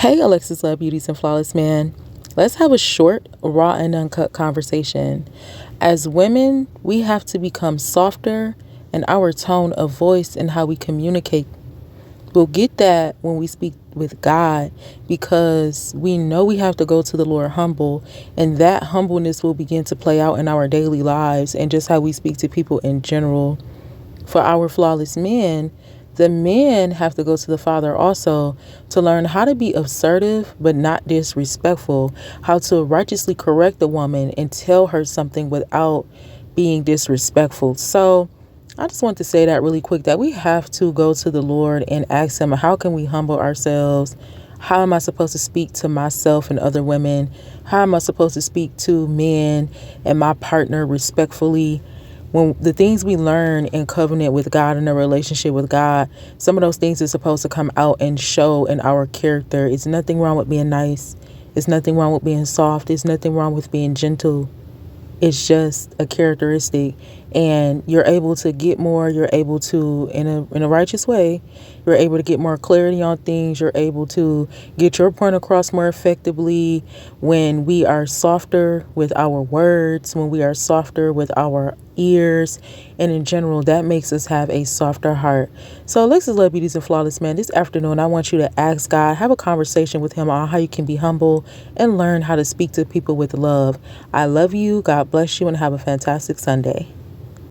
Hey, Alexus, Love Beauties and Flawless Man. Let's have a short, raw, and uncut conversation. As women, we have to become softer in our tone of voice and how we communicate. We'll get that when we speak with God because we know we have to go to the Lord humble, and that humbleness will begin to play out in our daily lives and just how we speak to people in general. For our flawless men, the men have to go to the Father also to learn how to be assertive but not disrespectful, how to righteously correct the woman and tell her something without being disrespectful. So I just want to say that really quick, that we have to go to the Lord and ask him, how can we humble ourselves? How am I supposed to speak to myself and other women? How am I supposed to speak to men and my partner respectfully? When the things we learn in covenant with God and a relationship with God, some of those things are supposed to come out and show in our character. It's nothing wrong with being nice. It's nothing wrong with being soft. It's nothing wrong with being gentle. It's just a characteristic, and you're able to get more. You're able to, in a righteous way, you're able to get more clarity on things. You're able to get your point across more effectively when we are softer with our words, when we are softer with our ears, and in general, that makes us have a softer heart. So, Alexis, Love Beauties and Flawless Man, this afternoon, I want you to ask God, have a conversation with him on how you can be humble and learn how to speak to people with love. I love you. God bless you, and have a fantastic Sunday.